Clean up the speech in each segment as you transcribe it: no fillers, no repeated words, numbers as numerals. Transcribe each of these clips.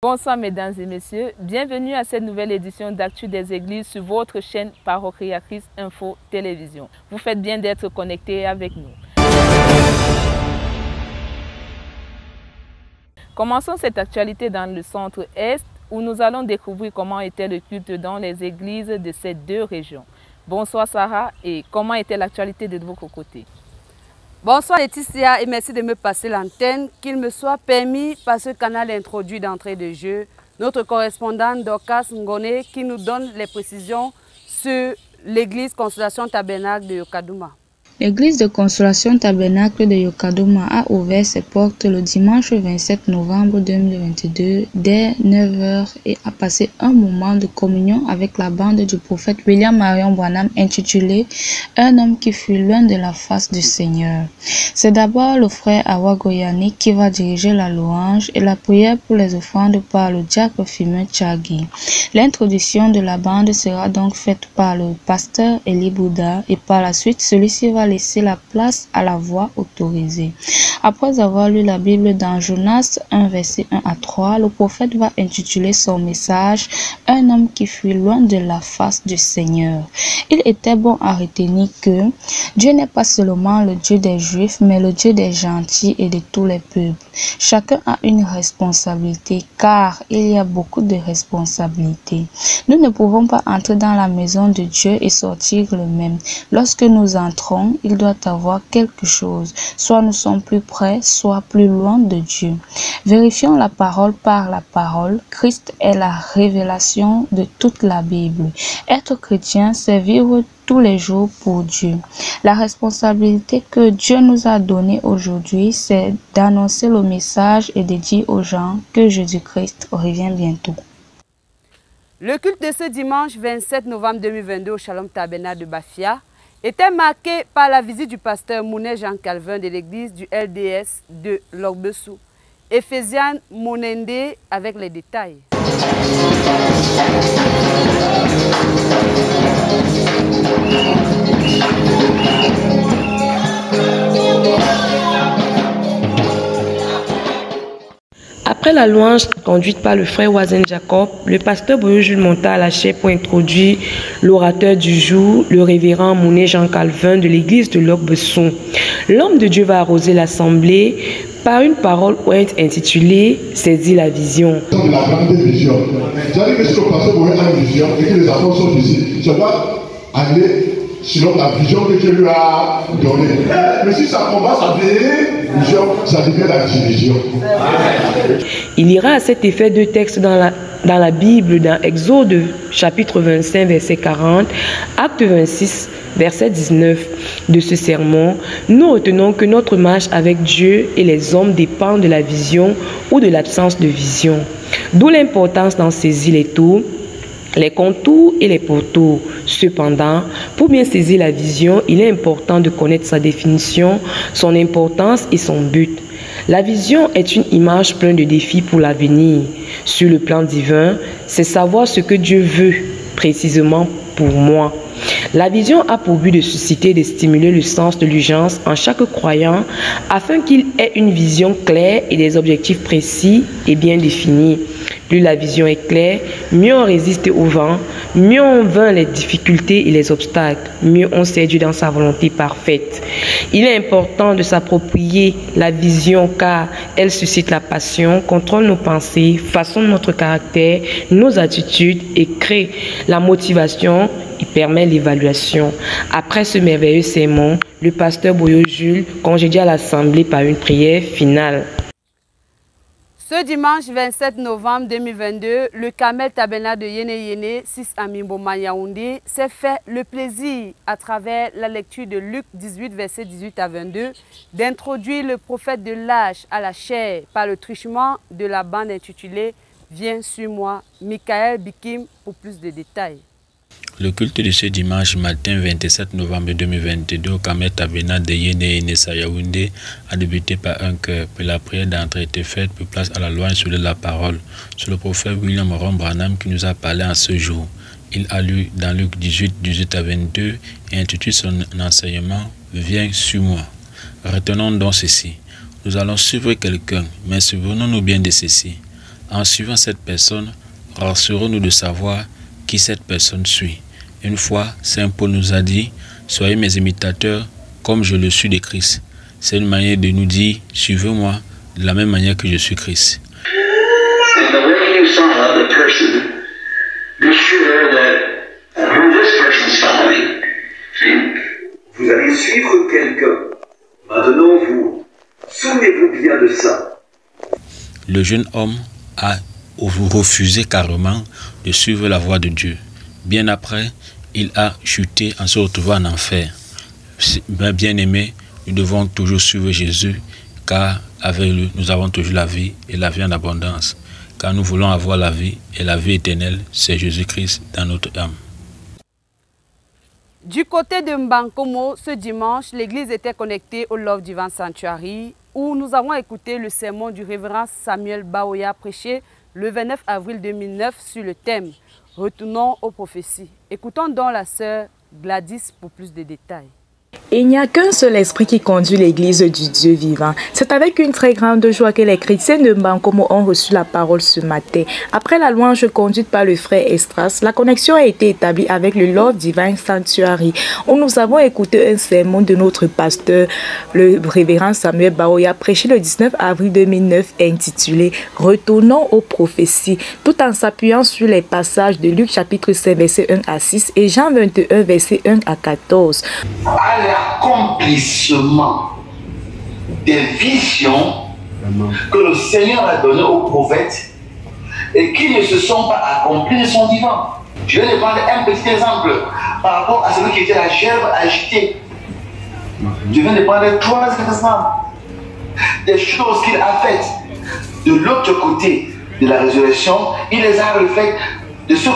Bonsoir mesdames et messieurs, bienvenue à cette nouvelle édition d'Actu des Églises sur votre chaîne parochiatrice Info Télévision. Vous faites bien d'être connectés avec nous. Commençons cette actualité dans le centre-est où nous allons découvrir comment était le culte dans les églises de ces deux régions. Bonsoir Sarah, et comment était l'actualité de votre côté? Bonsoir Laetitia et merci de me passer l'antenne. Qu'il me soit permis par ce canal introduit d'entrée de jeu, notre correspondante Dorcas Ngone qui nous donne les précisions sur l'église Consolation Tabernacle de Yokadouma. L'église de Consolation Tabernacle de Yokadouma a ouvert ses portes le dimanche 27 novembre 2022 dès 9 h et a passé un moment de communion avec la bande du prophète William Marion Branham intitulé « Un homme qui fut loin de la face du Seigneur ». C'est d'abord le frère Awa Goyani qui va diriger la louange et la prière pour les offrandes par le diacre Fimé Tchagui. L'introduction de la bande sera donc faite par le pasteur Eli Bouddha et par la suite celui-ci va laisser la place à la voix autorisée. Après avoir lu la Bible dans Jonas 1 verset 1 à 3, le prophète va intituler son message « Un homme qui fuit loin de la face du Seigneur ». Il était bon à retenir que Dieu n'est pas seulement le Dieu des Juifs, mais le Dieu des gentils et de tous les peuples. Chacun a une responsabilité, car il y a beaucoup de responsabilités. Nous ne pouvons pas entrer dans la maison de Dieu et sortir le même. Lorsque nous entrons, il doit avoir quelque chose. Soit nous sommes plus près, soit plus loin de Dieu. Vérifions la parole par la parole. Christ est la révélation de toute la Bible. Être chrétien, c'est vivre tous les jours pour Dieu. La responsabilité que Dieu nous a donnée aujourd'hui, c'est d'annoncer le message et de dire aux gens que Jésus-Christ revient bientôt. Le culte de ce dimanche 27 novembre 2022 au Shalom Tabernacle de Bafia était marqué par la visite du pasteur Mounet Jean Calvin de l'église du LDS de Logbessou. Éphésiane Monende avec les détails. Après la louange conduite par le frère Wazen Jacob, le pasteur Boyo Jules monta à la chaire pour introduire l'orateur du jour, le révérend Mounet Jean Calvin de l'église de Logbessou. L'homme de Dieu va arroser l'assemblée par une parole intitulée « Saisis la vision ». De la grande vision. C'est-à-dire que si le pasteur Boyo a une vision et que les apôtres sont ici, ça doit aller selon la vision que Dieu lui a donnée. Mais si ça commence à devenir vision, ça devient la division. Il ira à cet effet deux textes dans la Bible, dans Exode chapitre 25, verset 40, Acte 26, verset 19 de ce sermon. Nous retenons que notre marche avec Dieu et les hommes dépend de la vision ou de l'absence de vision. D'où l'importance d'en saisir les tours, les contours et les pourtours. Cependant, pour bien saisir la vision, il est important de connaître sa définition, son importance et son but. La vision est une image pleine de défis pour l'avenir. Sur le plan divin, c'est savoir ce que Dieu veut précisément pour moi. La vision a pour but de susciter et de stimuler le sens de l'urgence en chaque croyant afin qu'il ait une vision claire et des objectifs précis et bien définis. Plus la vision est claire, mieux on résiste au vent, mieux on vainc les difficultés et les obstacles, mieux on sait Dieu dans sa volonté parfaite. Il est important de s'approprier la vision car elle suscite la passion, contrôle nos pensées, façonne notre caractère, nos attitudes et crée la motivation et permet l'évaluation. Après ce merveilleux sermon, le pasteur Boyo Jules congédia l'assemblée par une prière finale. Ce dimanche 27 novembre 2022, le Carmel Tabernacle de Yene 6 à Mimboma Yaoundé s'est fait le plaisir, à travers la lecture de Luc 18, verset 18 à 22, d'introduire le prophète de l'âge à la chair par le truchement de la bande intitulée « Viens sur moi ». Michael Bikim pour plus de détails. Le culte de ce dimanche matin 27 novembre 2022 au Carmel Tabernacle de Yene Yaoundé a débuté par un chœur. Puis la prière d'entrée était faite, puis place à la louange sur la parole. Sur le prophète William Marion Branham qui nous a parlé en ce jour. Il a lu dans Luc 18 à 22 et intitule son enseignement « Viens sur moi ». Retenons donc ceci. Nous allons suivre quelqu'un, mais souvenons-nous bien de ceci. En suivant cette personne, rassurons-nous de savoir qui cette personne suit. Une fois, Saint Paul nous a dit, « Soyez mes imitateurs comme je le suis de Christ ». C'est une manière de nous dire, « Suivez-moi de la même manière que je suis Christ ». Vous allez suivre quelqu'un. Maintenant, vous, souvenez-vous bien de ça. Le jeune homme a refusé carrément de suivre la voie de Dieu. Bien après, il a chuté en se retrouvant en enfer. Bien aimé, nous devons toujours suivre Jésus, car avec lui, nous avons toujours la vie et la vie en abondance. Car nous voulons avoir la vie et la vie éternelle, c'est Jésus-Christ dans notre âme. Du côté de Mbankomo, ce dimanche, l'église était connectée au Love Divine Sanctuary, où nous avons écouté le sermon du révérend Samuel Baoya prêché le 29 avril 2009 sur le thème « Retournons aux prophéties ». Écoutons donc la sœur Gladys pour plus de détails. Il n'y a qu'un seul esprit qui conduit l'église du Dieu vivant. C'est avec une très grande joie que les chrétiens de Mbankomo ont reçu la parole ce matin. Après la louange conduite par le frère Estras, la connexion a été établie avec le Love Divine Sanctuary, où nous avons écouté un sermon de notre pasteur, le révérend Samuel Baoya, prêché le 19 avril 2009, intitulé « Retournons aux prophéties », tout en s'appuyant sur les passages de Luc chapitre 5, versets 1 à 6 et Jean 21, versets 1 à 14. L'accomplissement des visions que le Seigneur a données aux prophètes et qui ne se sont pas accomplies ne sont vivants. Je vais prendre un petit exemple par rapport à celui qui était la gerbe agitée. Je viens de prendre 3 exemples des choses qu'il a faites. De l'autre côté de la résurrection, il les a refaites de ce.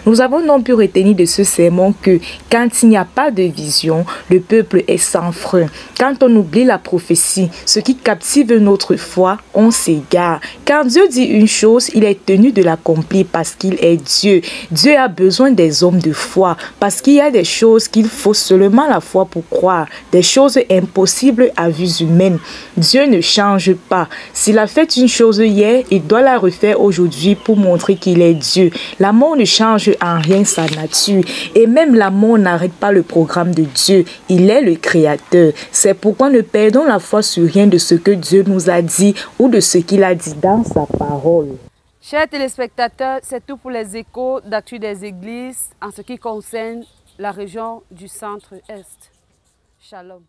Nous avons donc pu retenir de ce sermon que quand il n'y a pas de vision, le peuple est sans frein. Quand on oublie la prophétie, ce qui captive notre foi, on s'égare. Quand Dieu dit une chose, il est tenu de l'accomplir parce qu'il est Dieu. Dieu a besoin des hommes de foi parce qu'il y a des choses qu'il faut seulement la foi pour croire, des choses impossibles à vue humaine. Dieu ne change pas. S'il a fait une chose hier, il doit la refaire aujourd'hui pour montrer qu'il est Dieu. L'amour ne change en rien sa nature et même l'amour n'arrête pas le programme de Dieu. Il est le créateur. C'est pourquoi ne perdons la foi sur rien de ce que Dieu nous a dit ou de ce qu'il a dit dans sa parole. Chers téléspectateurs, c'est tout pour les échos d'actu des églises en ce qui concerne la région du centre-est. Shalom.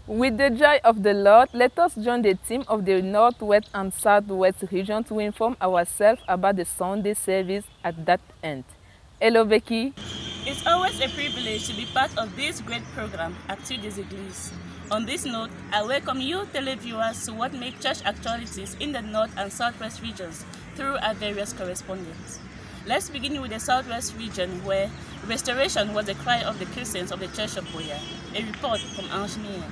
With the joy of the Lord, let us join the team of the Northwest and Southwest region to inform ourselves about the Sunday service at that end. Hello, Becky. It's always a privilege to be part of this great program, Actu des Églises. On this note, I welcome you televiewers to what make church actualities in the North and Southwest regions through our various correspondents. Let's begin with the Southwest region, where restoration was the cry of the Christians of the Church of Boya. A report from Ange Mien.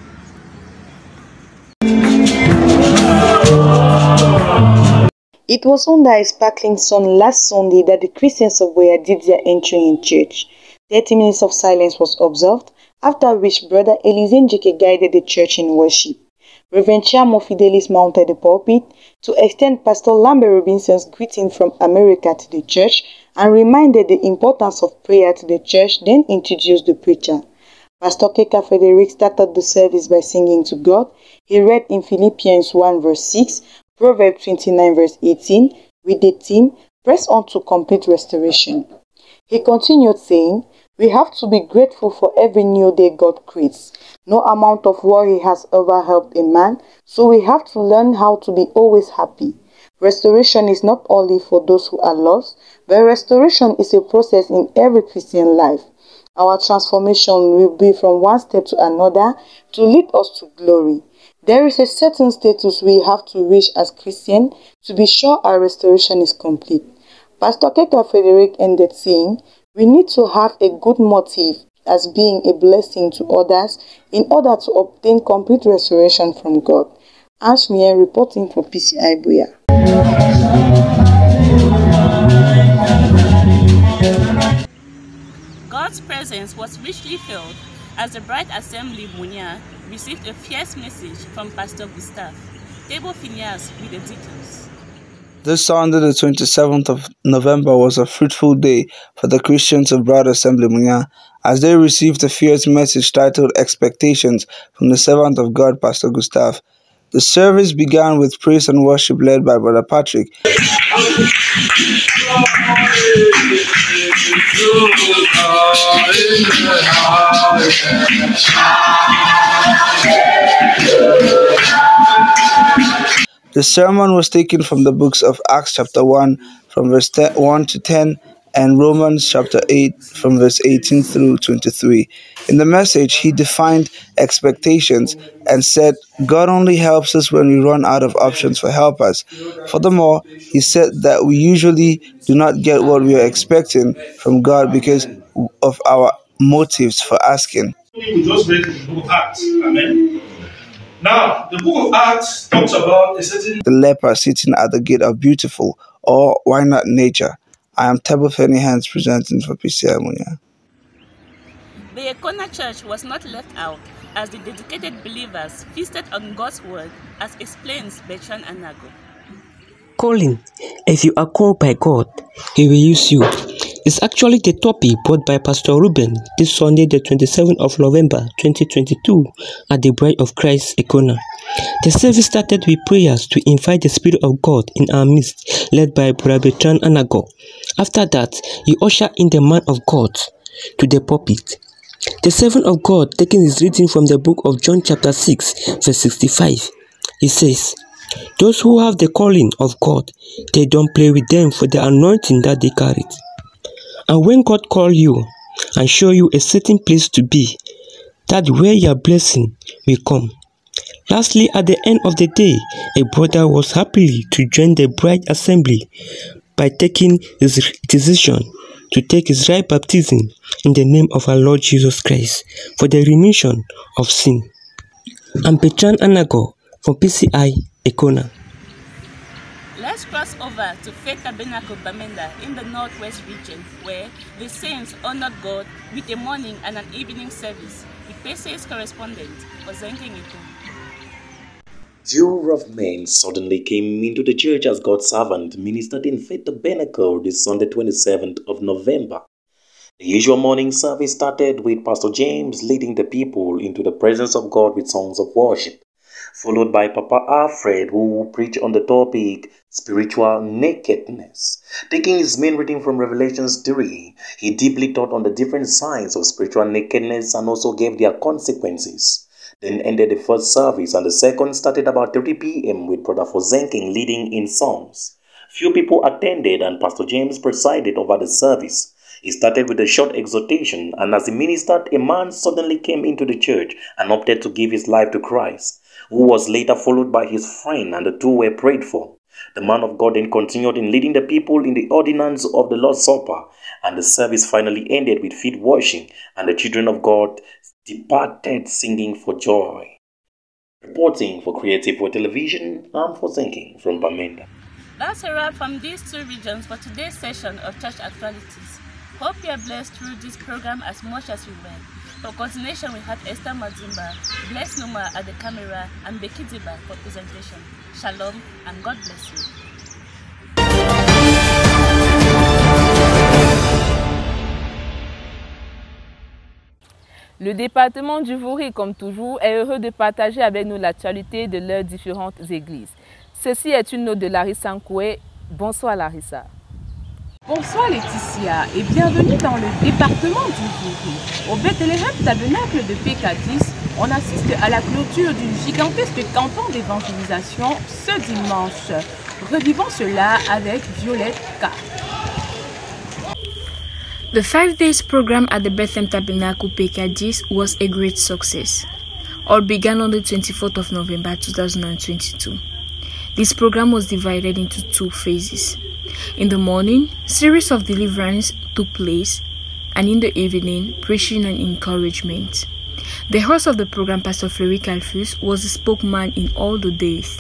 It was under a sparkling sun last Sunday that the Christians of Boya did their entry in church. 30 minutes of silence was observed, after which Brother Elizin Jike guided the church in worship. Reverend Chiamo Fidelis mounted the pulpit to extend Pastor Lambert Robinson's greeting from America to the church and reminded the importance of prayer to the church, then introduced the preacher. Pastor Keka Frederick started the service by singing to God. He read in Philippians 1 verse 6, Proverbs 29 verse 18, with the theme, Press on to complete restoration. He continued saying, we have to be grateful for every new day God creates. No amount of worry has ever helped a man, so we have to learn how to be always happy. Restoration is not only for those who are lost, but restoration is a process in every Christian life. Our transformation will be from one step to another to lead us to glory. There is a certain status we have to reach as Christians to be sure our restoration is complete. Pastor Keka Frederick ended saying, we need to have a good motive as being a blessing to others in order to obtain complete restoration from God. Ange Mien reporting for PCI Boya. God's presence was richly felt as the Bright Assembly Munya received a fierce message from Pastor Gustave. Table Phineas with the details. This Sunday, the 27th of November, was a fruitful day for the Christians of Broad Assembly Munya, as they received a fierce message titled Expectations from the servant of God, Pastor Gustav. The service began with praise and worship led by Brother Patrick. The sermon was taken from the books of Acts chapter 1 from verse 1 to 10 and Romans chapter 8 from verse 18 through 23. In the message, he defined expectations and said, God only helps us when we run out of options for helpers. Furthermore, he said that we usually do not get what we are expecting from God because of our motives for asking. We just read the book of Acts. Amen. Now, the book of Acts talks about a certain... The leper sitting at the gate of Beautiful, or why not nature? I am Tebo Feni Hands presenting for PCI Munya. The Ekona Church was not left out as the dedicated believers feasted on God's word, as explains Bertrand Anago. Calling. If you are called by God, He will use you. It's actually the topic brought by Pastor Ruben this Sunday, the 27th of November 2022 at the Bride of Christ Ekona. The service started with prayers to invite the Spirit of God in our midst, led by Brother Bertrand Anago. After that, he ushered in the man of God to the pulpit. The servant of God taking his reading from the book of John chapter 6 verse 65. He says, those who have the calling of God, they don't play with them for the anointing that they carried. And when God calls you and show you a certain place to be, that's where your blessing will come. Lastly, at the end of the day, a brother was happily to join the bride assembly by taking his decision to take his right baptism in the name of our Lord Jesus Christ for the remission of sin. I'm Bertrand Anago from PCI Ekona. Let's cross over to Faith Tabernacle Bamenda in the Northwest region, where the saints honored God with a morning and an evening service. The PCI's correspondent was Zenking Ito. Few rough men suddenly came into the church as God's servant ministered in Faith Tabernacle this Sunday, 27th of November. The usual morning service started with Pastor James leading the people into the presence of God with songs of worship, followed by Papa Alfred, who preached on the topic Spiritual Nakedness. Taking his main reading from Revelations 3, he deeply taught on the different signs of spiritual nakedness and also gave their consequences. Then ended the first service, and the second started about 30 p.m. with Brother Fozenking leading in songs. Few people attended, and Pastor James presided over the service. He started with a short exhortation, and as he ministered, a man suddenly came into the church and opted to give his life to Christ, who was later followed by his friend, and the two were prayed for. The man of God then continued in leading the people in the ordinance of the Lord's Supper, and the service finally ended with feet washing, and the children of God departed singing for joy. Reporting for Creative World Television, I'm Fozenking from Bamenda. That's a wrap from these two regions for today's session of Church Actualities. Hope you are blessed through this program as much as we were. For continuation, we have Esther Mazimba, Bless Numa at the camera, and Becky Ziba for presentation. Shalom and God bless you. Le département du Vouri, comme toujours, est heureux de partager avec nous l'actualité de leurs différentes églises. Ceci est une note de Larissa Nkoué. Bonsoir Larissa. Bonsoir Laetitia et bienvenue dans le département du Vouri. Au Bethléem Tabernacle de PK10, on assiste à la clôture d'une gigantesque campagne d'évangélisation ce dimanche. Revivons cela avec Violette K. The 5 days program at the Bethlehem Tabernacle PK10 was a great success. All began on the 24th of November 2022. This program was divided into 2 phases. In the morning, series of deliverance took place, and in the evening, preaching and encouragement. The host of the program, Pastor Fleury Calfus, was the spokesman in all the days.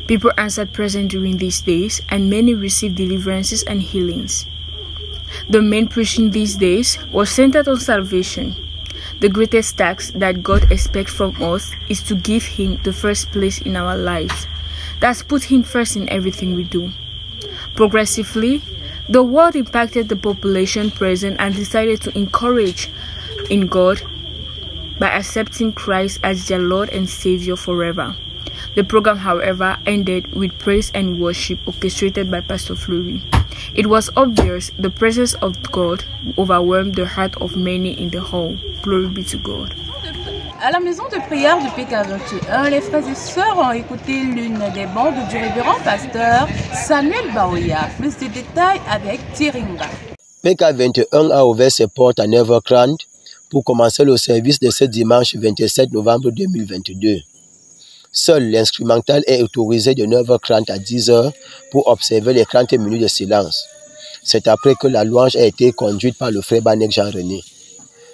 People answered present during these days, and many received deliverances and healings. The main preaching these days was centered on salvation. The greatest task that God expects from us is to give Him the first place in our lives. That's put Him first in everything we do. Progressively, the world impacted the population present and decided to encourage in God by accepting Christ as their Lord and Savior forever. The program, however, ended with praise and worship orchestrated by Pastor Fleury. It was obvious the presence of God overwhelmed the heart of many in the hall. Glory be to God. À la maison de prière du PK21, les frères et sœurs ont écouté l'une des bandes du révérend pasteur Samuel Baoya. Plus de détails avec Tiringa. PK21 a ouvert ses portes à 9h30 pour commencer le service de ce dimanche 27 novembre 2022. Seul l'instrumental est autorisé de 9h30 à 10h pour observer les 30 minutes de silence. C'est après que la louange a été conduite par le frère Banek Jean-René.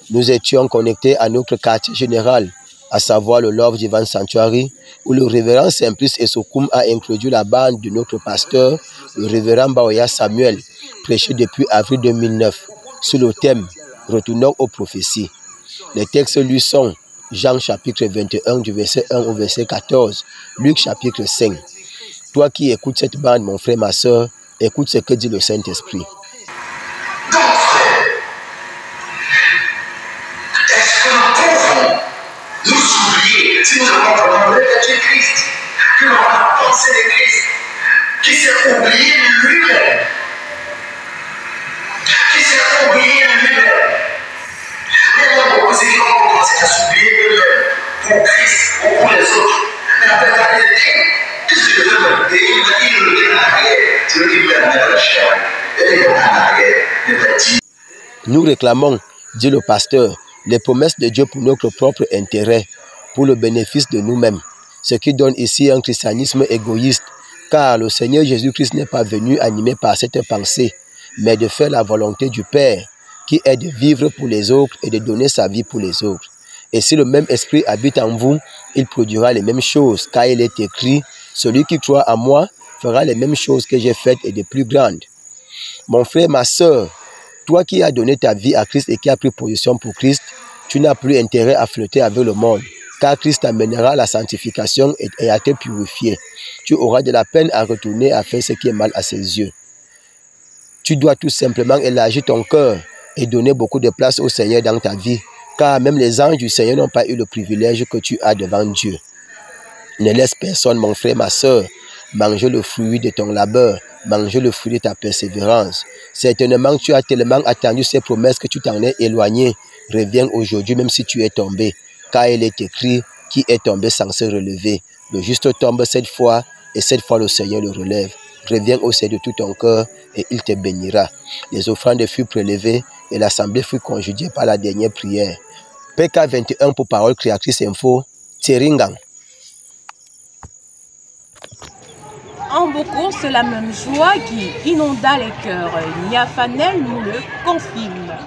Nous étions connectés à notre quartier général, à savoir le Love Divine Sanctuary, où le révérend Simplice Esokoum a introduit la bande de notre pasteur, le révérend Baoya Samuel, prêché depuis avril 2009, sous le thème « Retournons aux prophéties ». Les textes lui sont Jean chapitre 21 du verset 1 au verset 14, Luc chapitre 5. Toi qui écoutes cette bande, mon frère, ma soeur, écoute ce que dit le Saint-Esprit. Nous oublier, si nous avons revêtu Christ, que l'on a pensé de Christ, qui s'est oublié de lui-même, Mais là, beaucoup de gens ont commencé à s'oublier d'eux-mêmes pour Christ, pour les autres. Mais après, il a dit, qu'est-ce que je veux me dire? Il m'a dit, le dire en arrière, c'est le qui me met dans la chair, et il est en arrière, il m'a dit. Nous réclamons, dit le pasteur, les promesses de Dieu pour notre propre intérêt, pour le bénéfice de nous-mêmes, ce qui donne ici un christianisme égoïste, car le Seigneur Jésus-Christ n'est pas venu animé par cette pensée, mais de faire la volonté du Père, qui est de vivre pour les autres et de donner sa vie pour les autres. Et si le même esprit habite en vous, il produira les mêmes choses, car il est écrit, celui qui croit en moi fera les mêmes choses que j'ai faites et de plus grandes. Mon frère, ma sœur, toi qui as donné ta vie à Christ et qui as pris position pour Christ, tu n'as plus intérêt à flirter avec le monde, car Christ t'amènera à la sanctification et à te purifier. Tu auras de la peine à retourner à faire ce qui est mal à ses yeux. Tu dois tout simplement élargir ton cœur et donner beaucoup de place au Seigneur dans ta vie, car même les anges du Seigneur n'ont pas eu le privilège que tu as devant Dieu. Ne laisse personne, mon frère, ma soeur, manger le fruit de ton labeur, manger le fruit de ta persévérance. Certainement, tu as tellement attendu ces promesses que tu t'en es éloigné. Reviens aujourd'hui, même si tu es tombé, car il est écrit, qui est tombé sans se relever. Le juste tombe cette fois, et cette fois le Seigneur le relève. Reviens au Seigneur de tout ton cœur, et il te bénira. Les offrandes furent prélevées, et l'assemblée fut conjuguée par la dernière prière. PK21 pour Parole Créatrice Info, Tiringang. En beaucoup, c'est la même joie qui inonda les cœurs. Nia Fanel nous le confirme.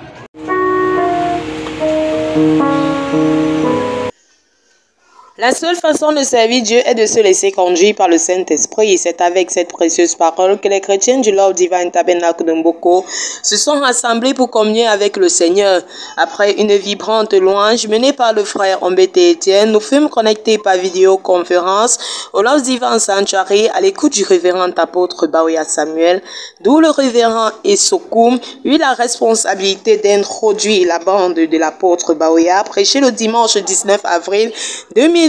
La seule façon de servir Dieu est de se laisser conduire par le Saint-Esprit. Et c'est avec cette précieuse parole que les chrétiens du Love Divine Tabernacle de Mboko se sont rassemblés pour communier avec le Seigneur. Après une vibrante louange menée par le frère Ombete Etienne, nous fûmes connectés par vidéoconférence au Love Divine Sanctuary à l'écoute du révérend apôtre Baoya Samuel, d'où le révérend Esokoum eut la responsabilité d'introduire la bande de l'apôtre Baoya, prêché le dimanche 19 avril 2009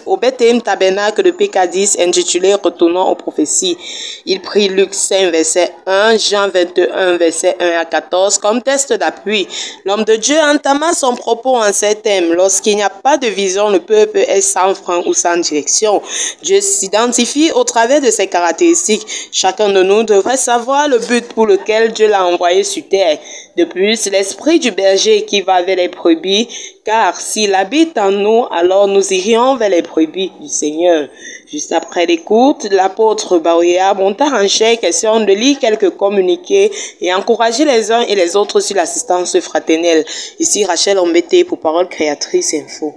au Bethlehem Tabernacle de PK10 intitulé Retournons aux prophéties. Il prit Luc 5 verset 1, Jean 21 verset 1 à 14 comme test d'appui. L'homme de Dieu entama son propos en ces thèmes. Lorsqu'il n'y a pas de vision, le peuple est sans frein ou sans direction. Dieu s'identifie au travers de ses caractéristiques. Chacun de nous devrait savoir le but pour lequel Dieu l'a envoyé sur terre. De plus, l'esprit du berger qui va vers les brebis, car s'il habite en nous, alors nous irions vers les brebis du Seigneur. Juste après l'écoute, l'apôtre Baoya monta en chair question de lire quelques communiqués et encourager les uns et les autres sur l'assistance fraternelle. Ici Rachel Ombete pour Parole Créatrice Info.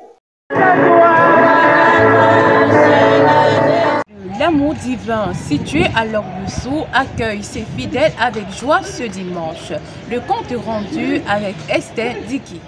L'amour divin, situé à leur dessous, accueille ses fidèles avec joie ce dimanche. Le compte rendu avec Esther Diki.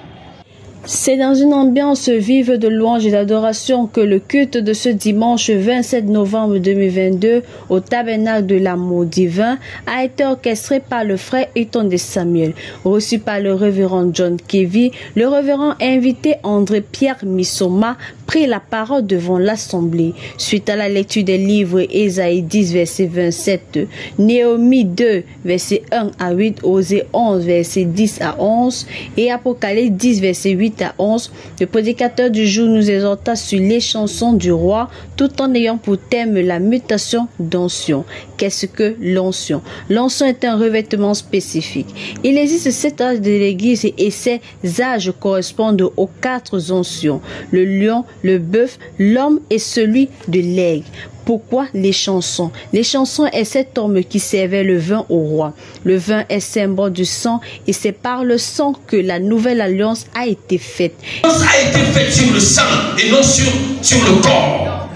C'est dans une ambiance vive de louange et d'adoration que le culte de ce dimanche 27 novembre 2022 au tabernacle de l'amour divin a été orchestré par le frère Eton de Samuel, reçu par le révérend John Kevy. Le révérend invité André-Pierre Missoma prit la parole devant l'assemblée. Suite à la lecture des livres Ésaïe 10 verset 27, Néhémie 2 verset 1 à 8, Osée 11 verset 10 à 11 et Apocalypse 10 verset 8 à 11, le prédicateur du jour nous exhorta sur les chansons du roi tout en ayant pour thème la mutation d'onction. Qu'est-ce que l'onction? L'onction est un revêtement spécifique. Il existe 7 âges de l'église et ces âges correspondent aux 4 onctions: le lion, le bœuf, l'homme et celui de l'aigle. Pourquoi les chansons? Les chansons est cet homme qui servait le vin au roi. Le vin est symbole du sang et c'est par le sang que la nouvelle alliance a été faite. L'alliance a été faite sur le sang et non sur le corps,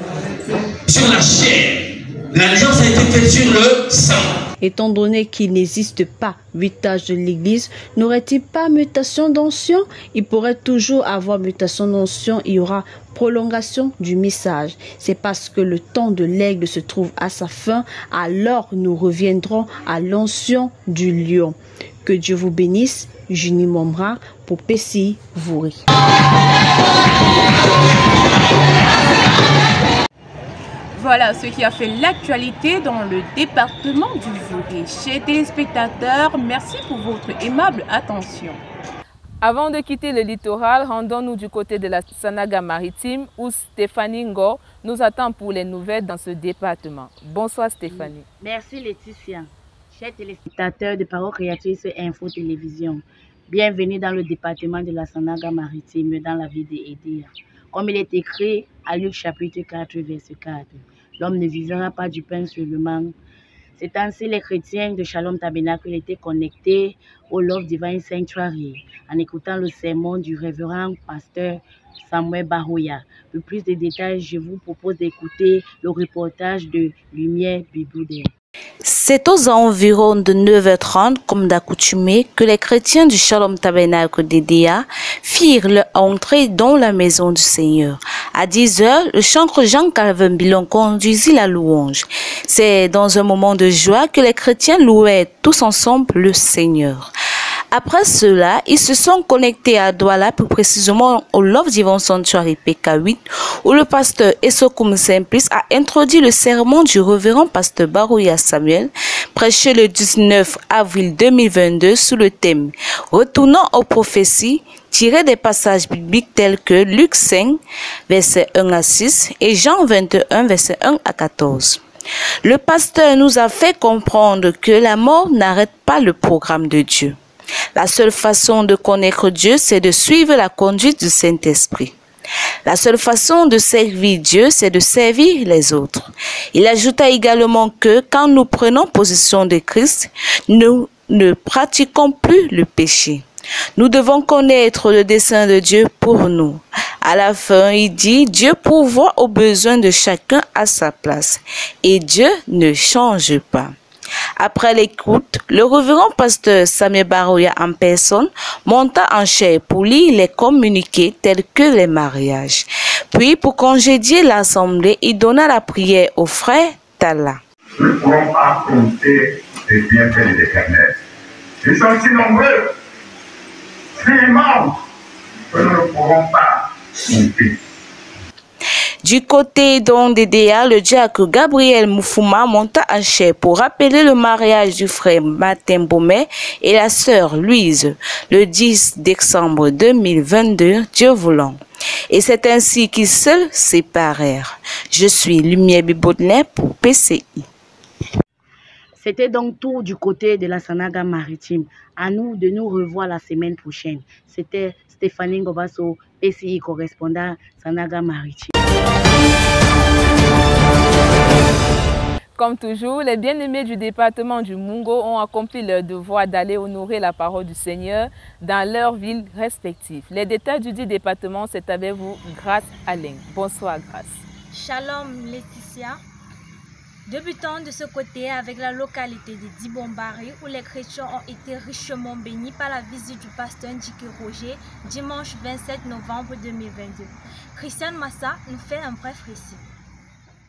sur la chair. L'alliance a été faite sur le sang. Étant donné qu'il n'existe pas 8 âges de l'église, n'aurait-il pas mutation d'onction? Il pourrait toujours avoir mutation d'onction, il y aura prolongation du message. C'est parce que le temps de l'aigle se trouve à sa fin, alors nous reviendrons à l'onction du lion. Que Dieu vous bénisse. Junie Momra pour PCI Vouri. Voilà ce qui a fait l'actualité dans le département du Vouri. Chers téléspectateurs, merci pour votre aimable attention. Avant de quitter le littoral, rendons-nous du côté de la Sanaga maritime où Stéphanie Ngo nous attend pour les nouvelles dans ce département. Bonsoir Stéphanie. Merci Laetitia. Chers téléspectateurs de Parole Créatrice Info Télévision, bienvenue dans le département de la Sanaga maritime dans la ville d'Edea. Comme il est écrit à Luc chapitre 4 verset 4, l'homme ne vivra pas du pain seulement. C'est ainsi les chrétiens de Shalom Tabernacle étaient connectés au Love Divine Sanctuary en écoutant le sermon du révérend pasteur Samuel Barouya. Pour plus de détails, je vous propose d'écouter le reportage de Lumière Biboudé. C'est aux environs de 9h30, comme d'accoutumé, que les chrétiens du Shalom Tabernacle d'Edea firent leur entrée dans la maison du Seigneur. À 10h, le chantre Jean-Calvin Bilon conduisit la louange. C'est dans un moment de joie que les chrétiens louaient tous ensemble le Seigneur. Après cela, ils se sont connectés à Douala, plus précisément au Love Divine Sanctuary PK8, où le pasteur Essokoum Simplice a introduit le sermon du révérend pasteur Barouya Samuel, prêché le 19 avril 2022 sous le thème « Retournant aux prophéties » tiré des passages bibliques tels que Luc 5, versets 1 à 6 et Jean 21, versets 1 à 14. Le pasteur nous a fait comprendre que la mort n'arrête pas le programme de Dieu. La seule façon de connaître Dieu, c'est de suivre la conduite du Saint-Esprit. La seule façon de servir Dieu, c'est de servir les autres. Il ajouta également que quand nous prenons possession de Christ, nous ne pratiquons plus le péché. Nous devons connaître le dessein de Dieu pour nous. À la fin, il dit, Dieu pourvoit aux besoins de chacun à sa place. Et Dieu ne change pas. Après l'écoute, le révérend pasteur Samuel Barouya en personne monta en chair pour lire les communiqués tels que les mariages. Puis, pour congédier l'assemblée, il donna la prière au frère Tala. Nous ne pourrons pas compter les bienfaits de l'Éternel. Ils sont si nombreux, si immenses, que nous ne pourrons pas compter. Du côté d'Edea, le diacre Gabriel Moufouma monta en chair pour rappeler le mariage du frère Martin Bomé et la sœur Louise le 10 décembre 2022, Dieu voulant. Et c'est ainsi qu'ils se séparèrent. Je suis Lumière Biboudlin pour PCI. C'était donc tout du côté de la Sanaga maritime. À nous de nous revoir la semaine prochaine. C'était Stéphanie Ngobasso, PCI correspondant Sanaga maritime. Comme toujours, les bien-aimés du département du Mungo ont accompli leur devoir d'aller honorer la parole du Seigneur dans leurs villes respectives. Les détails du dit département, c'est avec vous, Grâce Alain. Bonsoir, Grâce. Shalom, Laetitia. Débutons de ce côté avec la localité de Dibombari où les chrétiens ont été richement bénis par la visite du pasteur Ndjike Roger dimanche 27 novembre 2022. Christiane Massa nous fait un bref récit.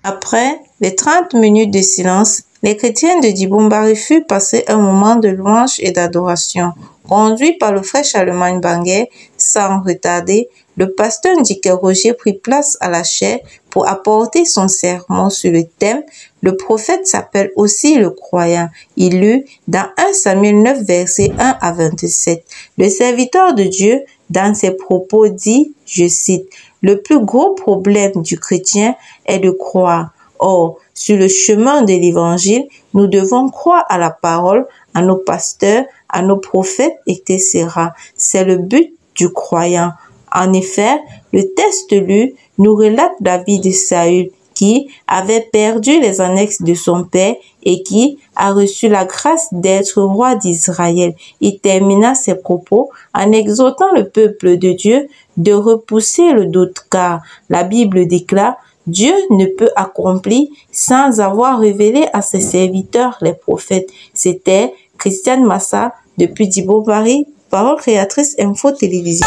Après les 30 minutes de silence, les chrétiens de Dibombari furent passés un moment de louange et d'adoration. Conduit par le frère Charlemagne Banguet, sans retarder, le pasteur Ndjike Roger prit place à la chaire pour apporter son sermon sur le thème « Le prophète s'appelle aussi le croyant ». Il lut dans 1 Samuel 9, versets 1 à 27. Le serviteur de Dieu, dans ses propos, dit, je cite, « Le plus gros problème du chrétien est de croire. Or, sur le chemin de l'évangile, nous devons croire à la parole, à nos pasteurs, à nos prophètes, etc. C'est le but du croyant. En effet, le texte lu nous relate la vie de Saül qui avait perdu les annexes de son père et qui a reçu la grâce d'être roi d'Israël. Il termina ses propos en exhortant le peuple de Dieu de repousser le doute car la Bible déclare Dieu ne peut accomplir sans avoir révélé à ses serviteurs les prophètes. C'était Christiane Massa depuis Dibombari, Parole créatrice Info Télévision.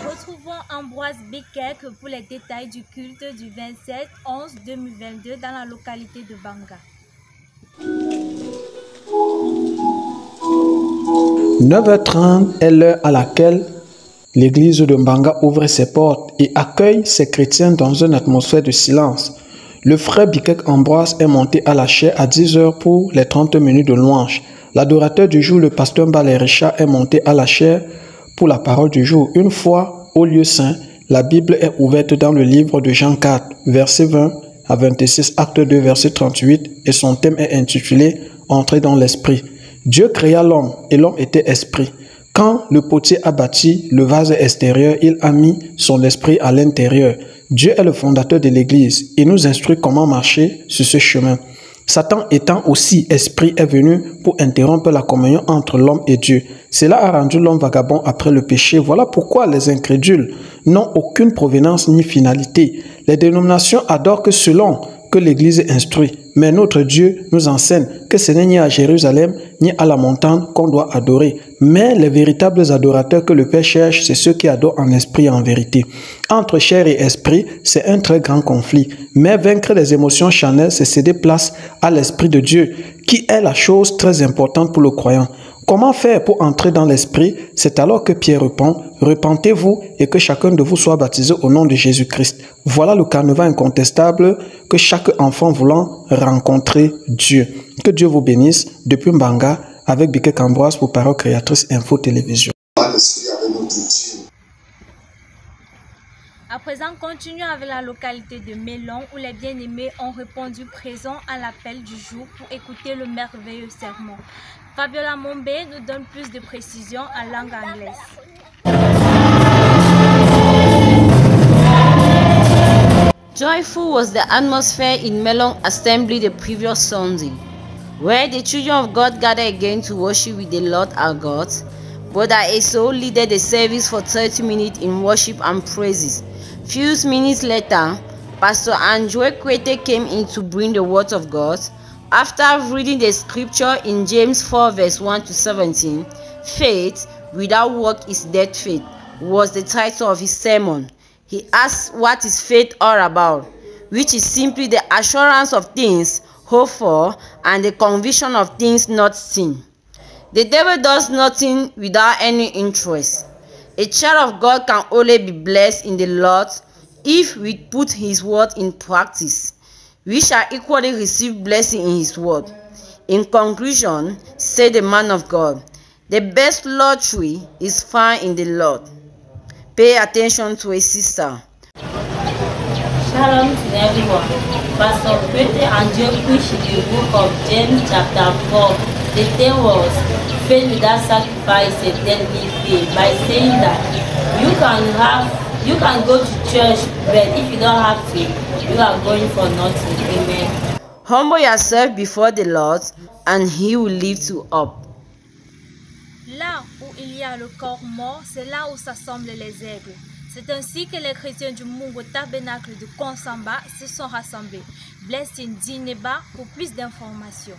Retrouvons Ambroise Bekek pour les détails du culte du 27-11-2022 dans la localité de Banga. 9h30 est l'heure à laquelle l'église de Mbanga ouvre ses portes et accueille ses chrétiens dans une atmosphère de silence. Le frère Bekek Ambroise est monté à la chaire à 10h pour les 30 minutes de louange. L'adorateur du jour, le pasteur Mbalé Richard, est monté à la chaire pour la parole du jour. Une fois au lieu saint, la Bible est ouverte dans le livre de Jean 4, verset 20 à 26, acte 2, verset 38, et son thème est intitulé « Entrer dans l'esprit ». Dieu créa l'homme et l'homme était esprit. Quand le potier a bâti le vase extérieur, il a mis son esprit à l'intérieur. Dieu est le fondateur de l'Église et nous instruit comment marcher sur ce chemin. Satan étant aussi esprit est venu pour interrompre la communion entre l'homme et Dieu. Cela a rendu l'homme vagabond après le péché. Voilà pourquoi les incrédules n'ont aucune provenance ni finalité. Les dénominations adorent que selon que l'Église instruit. Mais notre Dieu nous enseigne que ce n'est ni à Jérusalem ni à la montagne qu'on doit adorer. Mais les véritables adorateurs que le Père cherche, c'est ceux qui adorent en esprit et en vérité. Entre chair et esprit, c'est un très grand conflit. Mais vaincre les émotions charnelles, c'est céder place à l'Esprit de Dieu, qui est la chose très importante pour le croyant. Comment faire pour entrer dans l'esprit? C'est alors que Pierre répond, repentez-vous et que chacun de vous soit baptisé au nom de Jésus-Christ. Voilà le carnaval incontestable que chaque enfant voulant rencontrer Dieu. Que Dieu vous bénisse depuis Mbanga avec Bekek Ambroise pour Parole créatrice Info Télévision. À présent, continuons avec la localité de Mélon où les bien-aimés ont répondu présent à l'appel du jour pour écouter le merveilleux sermon. Fabiola Mombe nous donne plus de précisions en langue anglaise. Joyful was the atmosphere in Melon Assembly the previous Sunday, where the children of God gathered again to worship with the Lord our God. Brother Eso led the service for 30 minutes in worship and praises. Few minutes later, Pastor Andrew Kwete came in to bring the word of God. After reading the scripture in James 4 verse 1 to 17, faith without work is dead faith, was the title of his sermon. He asked what is faith all about, which is simply the assurance of things hoped for and the conviction of things not seen. The devil does nothing without any interest. A child of God can only be blessed in the Lord if we put his word in practice. We shall equally receive blessing in his word. In conclusion, said the man of God, the best lottery is found in the Lord. Pay attention to a sister. Shalom to everyone. Pastor Peter and Joe preached the book of James chapter 4. The theme was faith without sacrifice is deadly faith, by saying that you can go to church, but if you don't have faith, you are going for nothing. Amen. Humble yourself before the Lord, and he will lift you up. Là où il y a le corps mort, c'est là où s'assemblent les aigles. C'est ainsi que les chrétiens du Mungo Tabernacle de Konsamba se sont rassemblés. Blessing Dineba pour plus d'informations.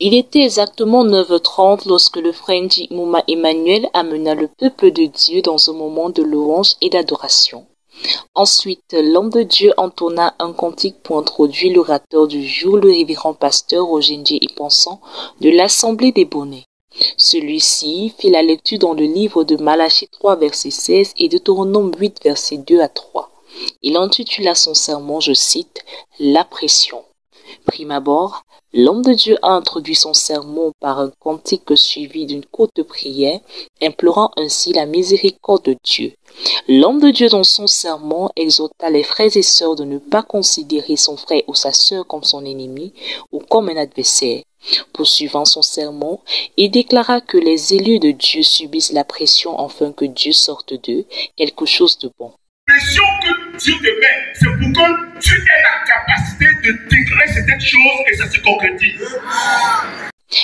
Il était exactement 9h30 lorsque le frère Mouma Emmanuel amena le peuple de Dieu dans un moment de louange et d'adoration. Ensuite, l'homme de Dieu entonna un cantique pour introduire l'orateur du jour, le révérend pasteur Roger Ipensant de l'Assemblée des Bonnets. Celui-ci fit la lecture dans le livre de Malachie 3, verset 16 et Deutéronome 8, verset 2 à 3. Il intitula son sermon, je cite, « La pression ». Prime abord, l'homme de Dieu a introduit son sermon par un cantique suivi d'une courte prière, implorant ainsi la miséricorde de Dieu. L'homme de Dieu dans son sermon exhorta les frères et sœurs de ne pas considérer son frère ou sa sœur comme son ennemi ou comme un adversaire. Poursuivant son sermon, il déclara que les élus de Dieu subissent la pression afin que Dieu sorte d'eux quelque chose de bon. La pression que Dieu te met, c'est pour que tu aies la capacité de déclarer certaines choses et ça se concrétise.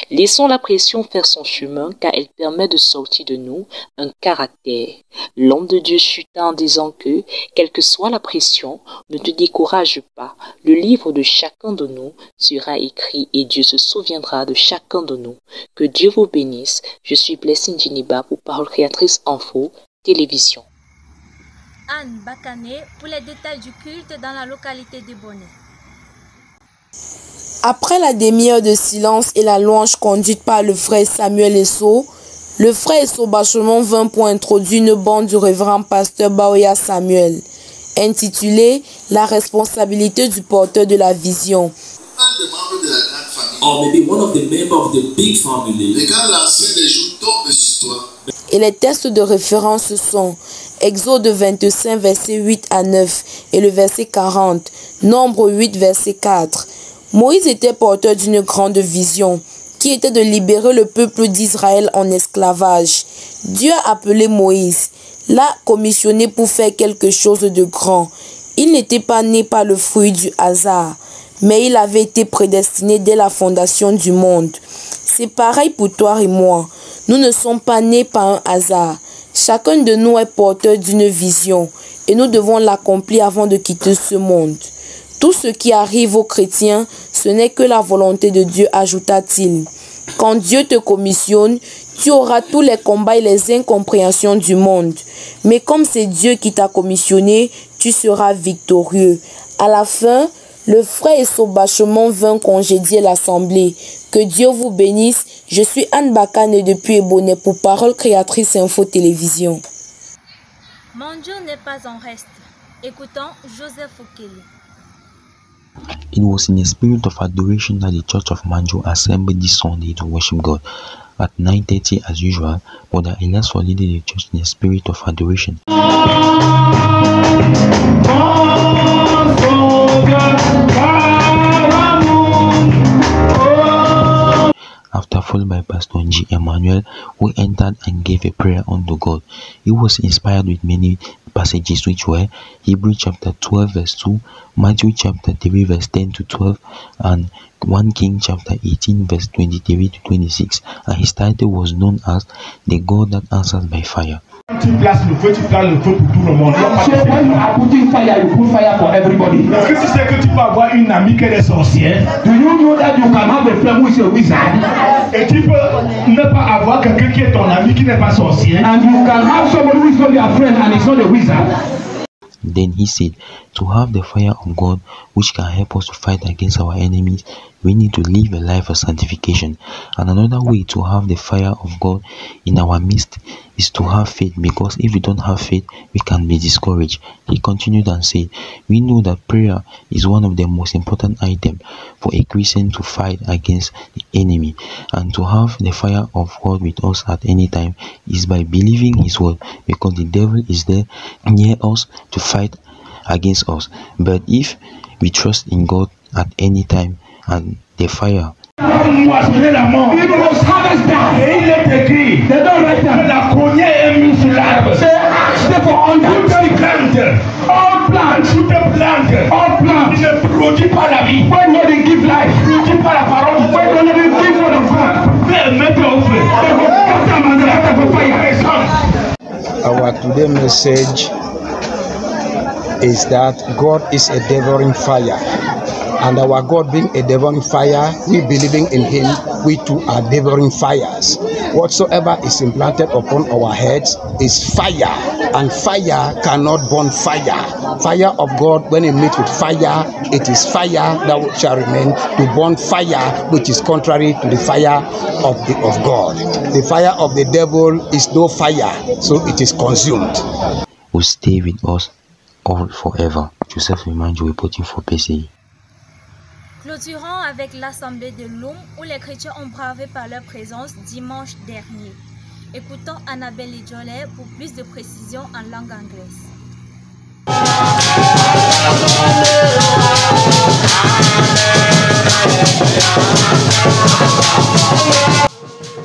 Laissons la pression faire son chemin car elle permet de sortir de nous un caractère. L'homme de Dieu chuta en disant que, quelle que soit la pression, ne te décourage pas. Le livre de chacun de nous sera écrit et Dieu se souviendra de chacun de nous. Que Dieu vous bénisse. Je suis Blessing Djiniba pour Parole Créatrice Info, Télévision. Anne Bakane pour les détails du culte dans la localité des Bonnets. Après la demi-heure de silence et la louange conduite par le frère Samuel Esso, le frère Esso Bachemont vint pour introduire une bande du révérend pasteur Baoya Samuel, intitulée « La responsabilité du porteur de la vision ». Un des membres de la grande famille. Or maybe one of the members of the big family. Regarde l'ancien des jours tombe sur toi. Et les textes de référence sont Exode 25, verset 8 à 9 et le verset 40, Nombre 8, verset 4. Moïse était porteur d'une grande vision, qui était de libérer le peuple d'Israël en esclavage. Dieu a appelé Moïse, l'a commissionné pour faire quelque chose de grand. Il n'était pas né par le fruit du hasard, mais il avait été prédestiné dès la fondation du monde. C'est pareil pour toi et moi. Nous ne sommes pas nés par un hasard. Chacun de nous est porteur d'une vision et nous devons l'accomplir avant de quitter ce monde. Tout ce qui arrive aux chrétiens, ce n'est que la volonté de Dieu, ajouta-t-il. Quand Dieu te commissionne, tu auras tous les combats et les incompréhensions du monde. Mais comme c'est Dieu qui t'a commissionné, tu seras victorieux. À la fin, le frère Esso Bachemont vint congédier l'assemblée. Que Dieu vous bénisse. Je suis Anne Bakane depuis Ebonnet pour Parole Créatrice Info Télévision. Mon Dieu n'est pas en reste. Écoutons Joseph Okele. It was in a spirit of adoration that the Church of Manjo assembled this Sunday to worship God. At 9:30 as usual, Brother Elias leaded the church in a spirit of adoration. After followed by Pastor G. Emmanuel, who entered and gave a prayer unto God. He was inspired with many passages which were Hebrews chapter 12 verse 2, Matthew chapter 3 verse 10 to 12, and 1 King chapter 18 verse 23 to 26. And his title was known as The God That Answers by Fire. Tu places le feu pour tout le monde. So when you are putting fire, you put fire for everybody. Est-ce que tu sais que tu peux avoir une amie qui est sorcière? Do you know that you can have a friend who is a wizard? Et tu peux ne pas avoir quelqu'un qui est ton ami qui n'est pas sorcier. And you can have somebody who is not your friend and is not a wizard. Then he said, to have the fire of God which can help us to fight against our enemies, we need to live a life of sanctification. And another way to have the fire of God in our midst is to have faith, because if we don't have faith, we can be discouraged. He continued and said, we know that prayer is one of the most important items for a Christian to fight against the enemy. And to have the fire of God with us at any time is by believing His word, because the devil is there near us to fight against us. But if we trust in God at any time, and the fire, Il must harvest that. Et il est écrit. They don't write that. La cognée est mise sur l'arbre. Say, stay for under. All plants. All plants. All plants. produit pas la vie. When God give life, produit pas la parole. When God give word of God, mettez au feu. Our today message is that God is a devouring fire. And our God being a devouring fire, we believing in him, we too are devouring fires. Whatsoever is implanted upon our heads is fire, and fire cannot burn fire. Fire of God, when it meets with fire, it is fire that shall remain to burn fire, which is contrary to the fire of God. The fire of the devil is no fire, so it is consumed. Will stay with us all forever. Joseph Emmanuel reporting for PCI. Clôturons avec l'Assemblée de l'Oum où les chrétiens ont bravé par leur présence dimanche dernier. Écoutons Annabelle et Jolet pour plus de précisions en langue anglaise.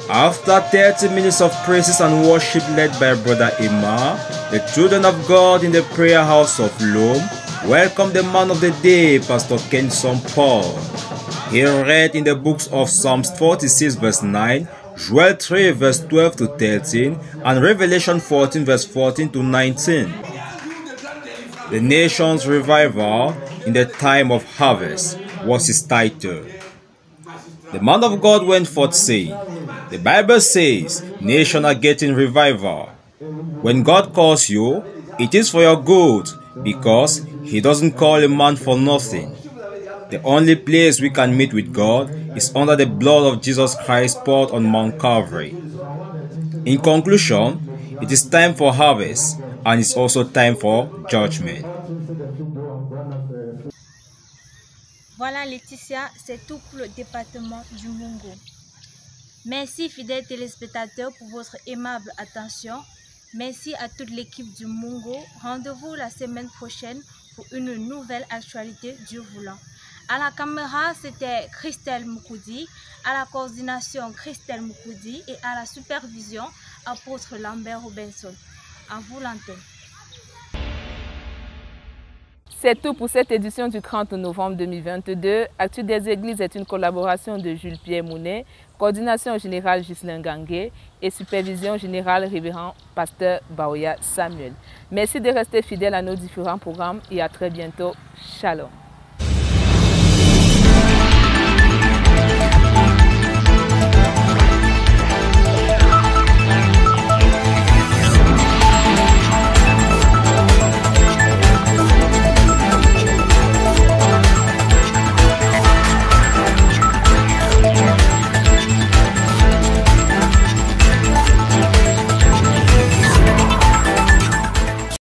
After 30 minutes of praises and worship led by Brother Emma, the children of God in the prayer house of Loam welcome the man of the day, Pastor Kenson Paul. He read in the books of Psalms 46 verse 9, Joel 3 verse 12 to 13, and Revelation 14 verse 14 to 19. The Nation's Revival in the Time of Harvest was his title. The man of God went forth saying, the Bible says, nations are getting revival. When God calls you, it is for your good, because he doesn't call a man for nothing. The only place we can meet with God is under the blood of Jesus Christ poured on Mount Calvary. In conclusion, it is time for harvest, and it's also time for judgment. Voilà Laetitia, c'est tout pour le département du Mungo. Merci fidèles téléspectateurs pour votre aimable attention. Merci à toute l'équipe du Mungo. Rendez-vous la semaine prochaine pour une nouvelle actualité, Dieu voulant. À la caméra, c'était Christelle Moukoudi, à la coordination Christelle Moukoudi et à la supervision, apôtre Lambert Robinson. À vous l'antenne. C'est tout pour cette édition du 30 novembre 2022. Actu des Églises est une collaboration de Jules-Pierre Mounet, coordination générale Ghislain Gangué et supervision générale révérend pasteur Baoya Samuel. Merci de rester fidèle à nos différents programmes et à très bientôt. Shalom.